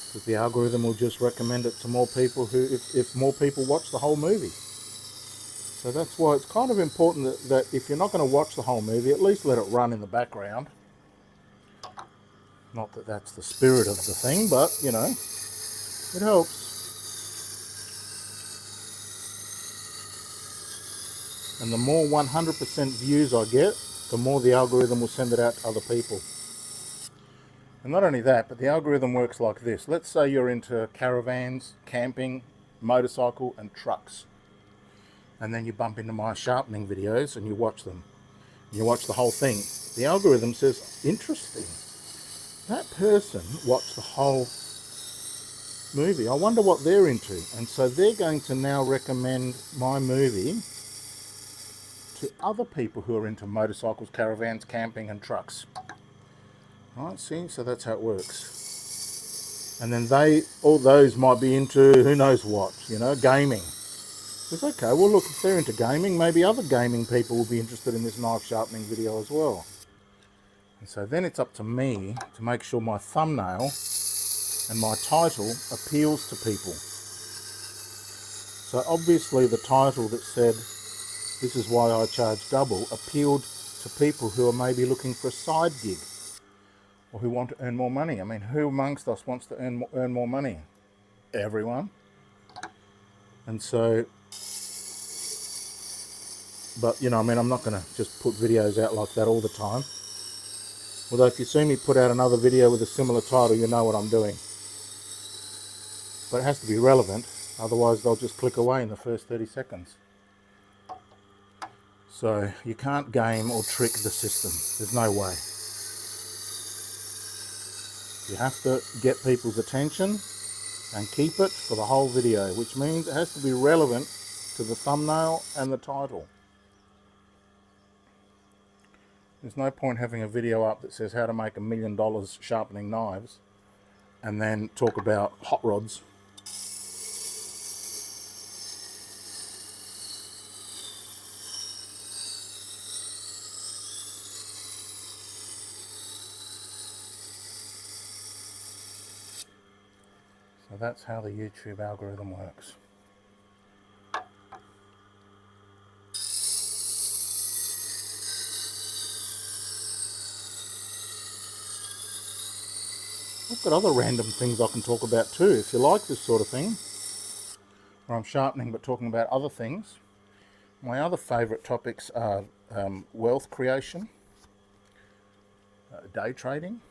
because the algorithm will just recommend it to more people who, if more people watch the whole movie. So that's why it's kind of important that if you're not going to watch the whole movie, at least let it run in the background. Not that that's the spirit of the thing, but, you know, it helps. And the more 100% views I get, the more the algorithm will send it out to other people. And not only that, but the algorithm works like this. Let's say you're into caravans, camping, motorcycle and trucks. And then you bump into my sharpening videos and you watch them. You watch the whole thing. The algorithm says, interesting. That person watched the whole movie. I wonder what they're into. And so they're going to now recommend my movie to other people who are into motorcycles, caravans, camping and trucks. Right, see, so that's how it works. And then all those might be into who knows what, you know, gaming. It's okay, well look, if they're into gaming, maybe other gaming people will be interested in this knife sharpening video as well. And so then it's up to me to make sure my thumbnail and my title appeals to people. So obviously the title that said, "This is why I charge double," appealed to people who are maybe looking for a side gig or who want to earn more money. I mean, who amongst us wants to earn more money? Everyone. And so, but you know, I mean, I'm not going to just put videos out like that all the time. Although if you see me put out another video with a similar title, you know what I'm doing. But it has to be relevant, otherwise they'll just click away in the first 30 seconds. So you can't game or trick the system. There's no way. You have to get people's attention and keep it for the whole video, which means it has to be relevant to the thumbnail and the title. There's no point having a video up that says how to make $1 million sharpening knives and then talk about hot rods. So that's how the YouTube algorithm works. I've got other random things I can talk about too, if you like this sort of thing, where I'm sharpening but talking about other things. My other favourite topics are wealth creation, day trading,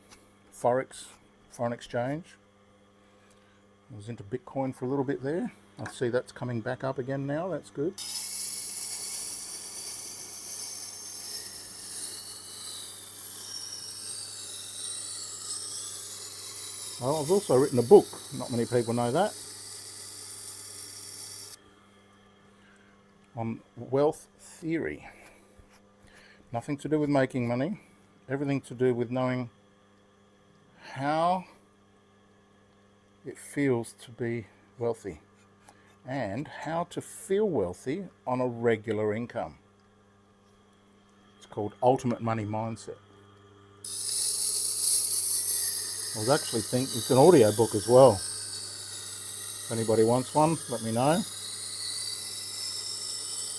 forex, foreign exchange. I was into Bitcoin for a little bit there. I see that's coming back up again now, that's good. Well, I've also written a book, not many people know that, on wealth theory. Nothing to do with making money, everything to do with knowing how it feels to be wealthy and how to feel wealthy on a regular income. It's called Ultimate Money Mindset. I was actually thinking it's an audio book as well. If anybody wants one, let me know.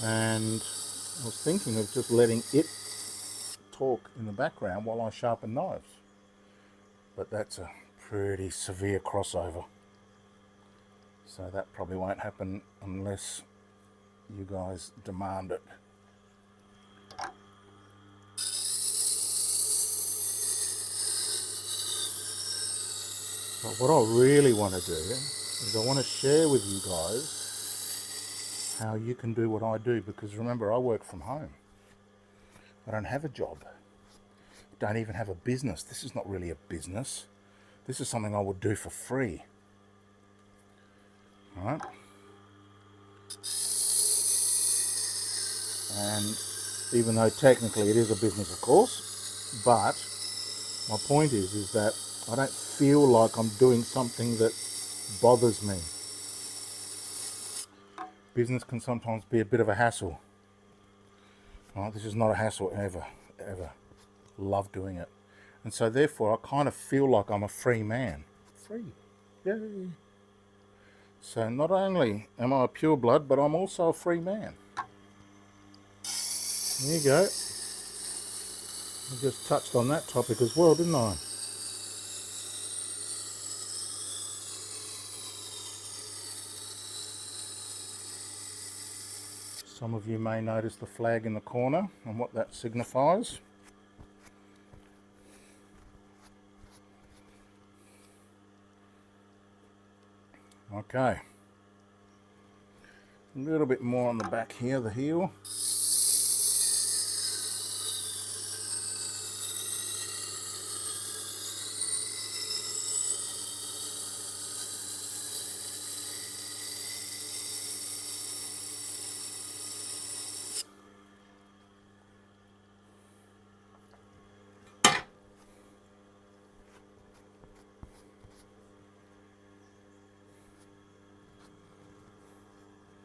And I was thinking of just letting it talk in the background while I sharpen knives. But that's a pretty severe crossover. So that probably won't happen unless you guys demand it. But what I really want to do is I want to share with you guys how you can do what I do, because remember, I work from home. I don't have a job. Don't even have a business. This is not really a business. This is something I would do for free. All right? And even though technically it is a business, of course, but my point is that I don't feel like I'm doing something that bothers me. Business can sometimes be a bit of a hassle. Right, this is not a hassle ever. Love doing it. And so therefore I kind of feel like I'm a free man. Free. Yay. So not only am I a pure blood, but I'm also a free man. There you go. I just touched on that topic as well, didn't I? Some of you may notice the flag in the corner and what that signifies. Okay. A little bit more on the back here, the heel.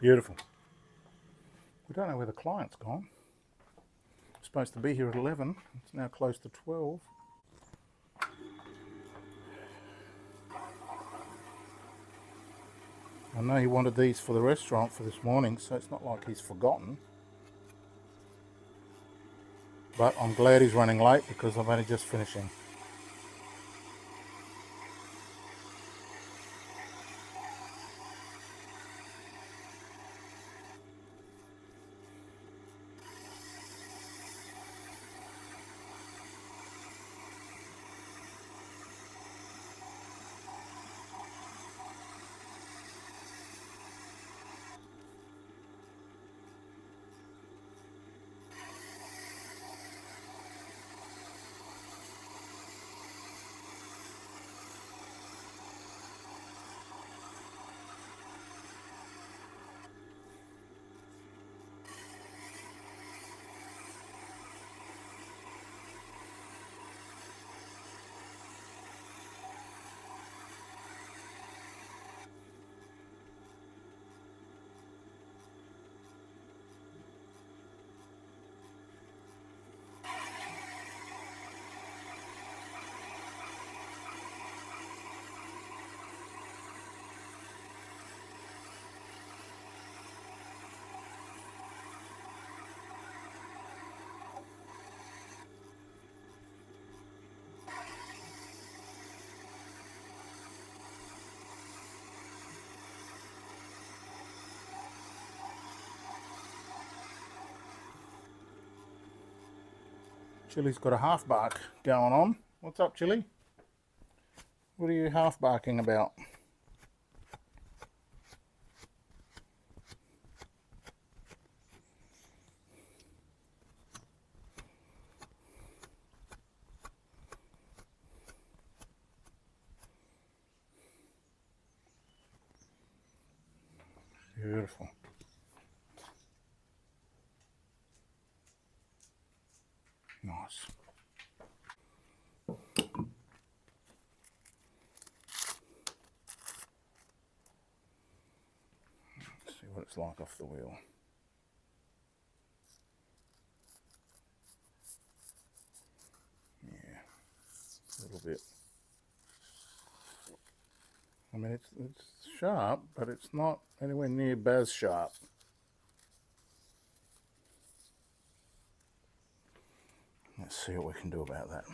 Beautiful. We don't know where the client's gone. It's supposed to be here at 11. It's now close to 12. I know he wanted these for the restaurant for this morning, so it's not like he's forgotten. But I'm glad he's running late because I'm only just finishing. Chili's got a half bark going on. What's up, Chili? What are you half barking about? Beautiful. Nice. Let's see what it's like off the wheel. Yeah, a little bit. I mean, it's sharp, but it's not anywhere near Baz sharp. Let's see what we can do about that.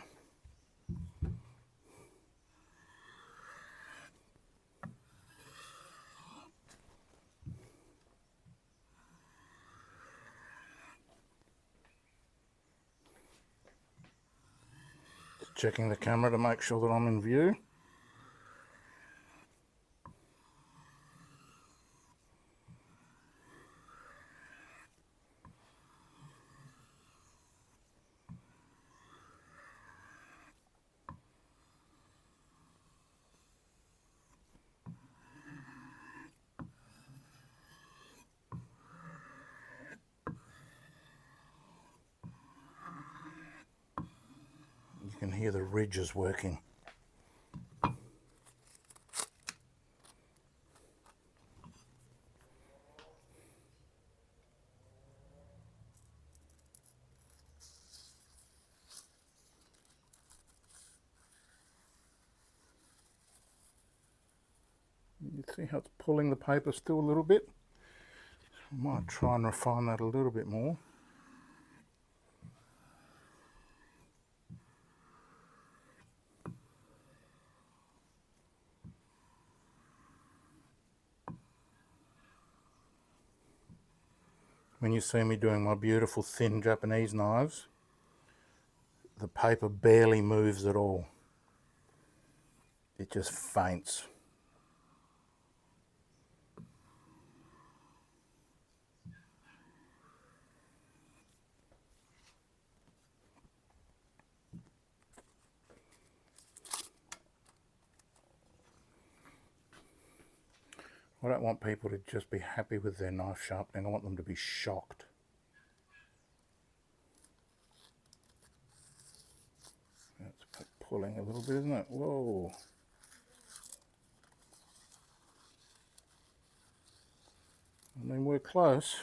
Checking the camera to make sure that I'm in view. You can hear the ridges working. See how it's pulling the paper still a little bit? I might try and refine that a little bit more. When you see me doing my beautiful thin Japanese knives, the paper barely moves at all. It just faints. I don't want people to just be happy with their knife sharpening. I want them to be shocked. That's pulling a little bit, isn't it? Whoa. I mean, we're close.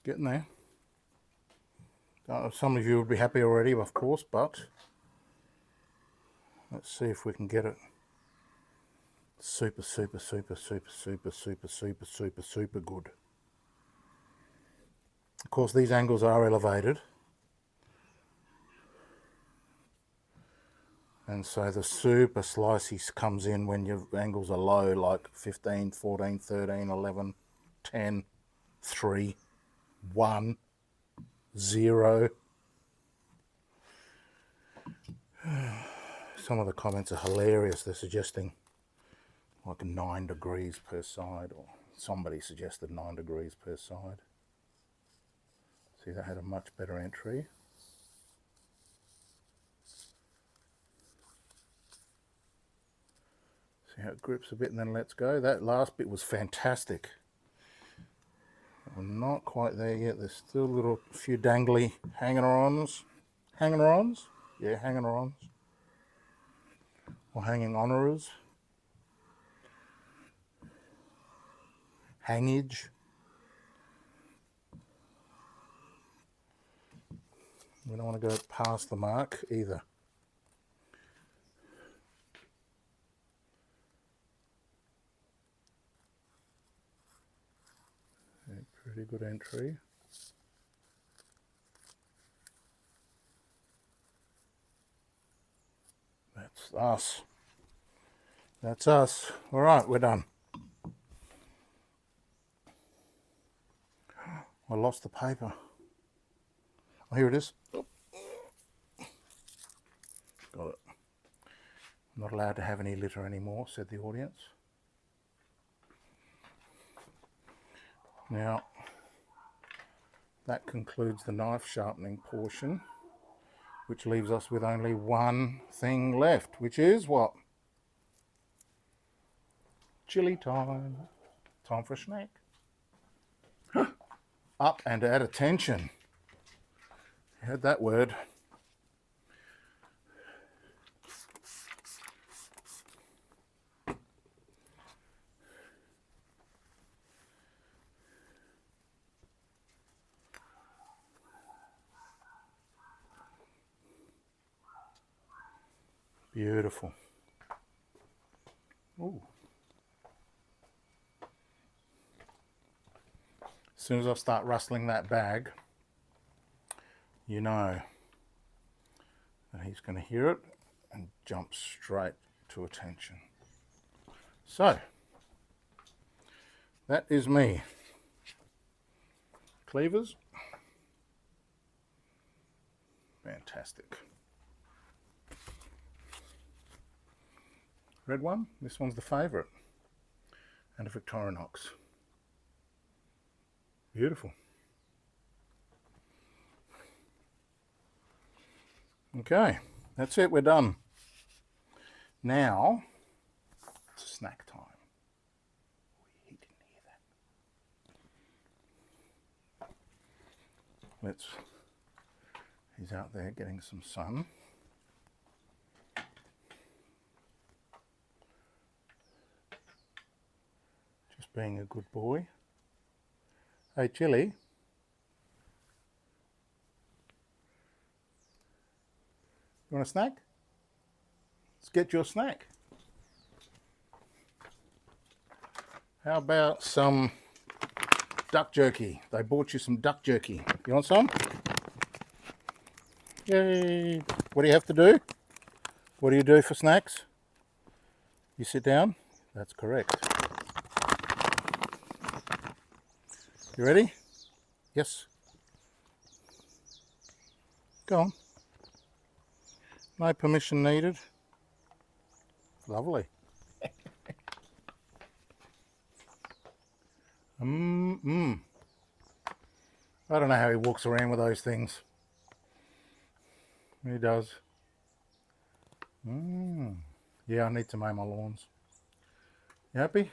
Getting there. Some of you would be happy already, of course, but let's see if we can get it super, super, super, super, super, super, super, super, super good. Of course, these angles are elevated, and so the super slicey comes in when your angles are low, like 15, 14, 13, 11, 10, 3, 1, 0. Some of the comments are hilarious. They're suggesting like 9 degrees per side, or somebody suggested 9 degrees per side. See, that had a much better entry. See how it grips a bit and then lets go. That last bit was fantastic. We're not quite there yet. There's still a few dangly hanging-ons. Hanging-ons? Yeah, hanging-ons. Or hanging-oners. Hangage. We don't want to go past the mark either. Yeah, pretty good entry. That's us. That's us. All right, we're done. I lost the paper. Oh, here it is. Oh. Got it. I'm not allowed to have any litter anymore, said the audience. Now, that concludes the knife sharpening portion, which leaves us with only one thing left, which is what? Chili time. Time for a snack. Up and at attention. You heard that word. Beautiful. Ooh. As soon as I start rustling that bag, you know that he's going to hear it and jump straight to attention. So that is me. Cleavers, fantastic. Red one, this one's the favourite, and a Victorinox. Beautiful. Okay, that's it, we're done. Now it's snack time. He didn't hear that. He's out there getting some sun. Just being a good boy. Hey, Chili. You want a snack? Let's get you a snack. How about some duck jerky? They bought you some duck jerky. You want some? Yay! What do you have to do? What do you do for snacks? You sit down? That's correct. You ready? Yes. Go on. No permission needed. Lovely. I don't know how he walks around with those things. He does. Yeah, I need to mow my lawns. You happy?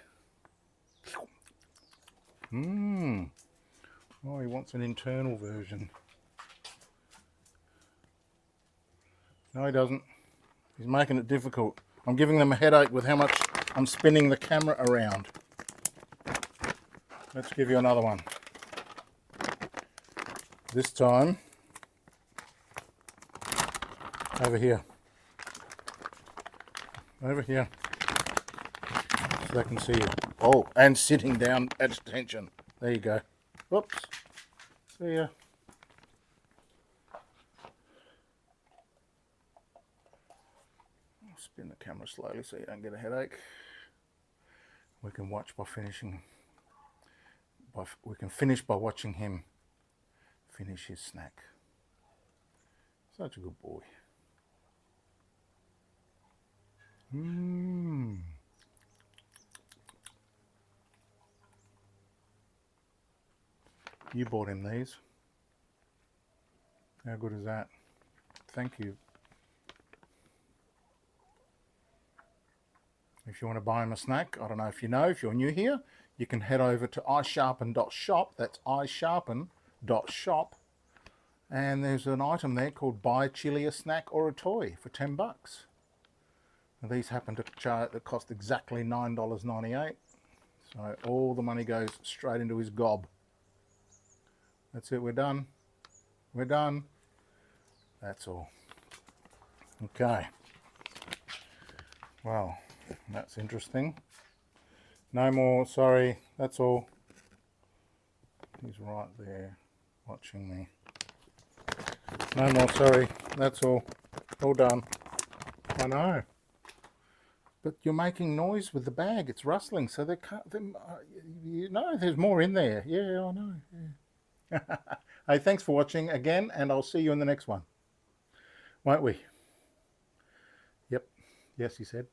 Oh, he wants an internal version. No, he doesn't. He's making it difficult. I'm giving them a headache with how much I'm spinning the camera around. Let's give you another one. This time, over here. Over here. So they can see you. Oh, and sitting down at attention. There you go. Whoops. See ya. Spin the camera slowly so you don't get a headache. We can watch by finishing. We can finish by watching him finish his snack. Such a good boy. You bought him these. How good is that? Thank you. If you want to buy him a snack, I don't know if you know, if you're new here, you can head over to iSharpen.shop. That's iSharpen.shop. And there's an item there called Buy Chili a Snack or a Toy for 10 bucks. And these happen to cost exactly $9.98. So all the money goes straight into his gob. That's it, we're done. We're done. That's all. Okay. Well, that's interesting. No more, sorry, that's all. He's right there watching me. No more, sorry, that's all. All done. I know. But you're making noise with the bag. It's rustling, so they can't. You know, there's more in there. Yeah, I know. Yeah. Hey, thanks for watching again, and I'll see you in the next one. Won't we? Yep. Yes, he said.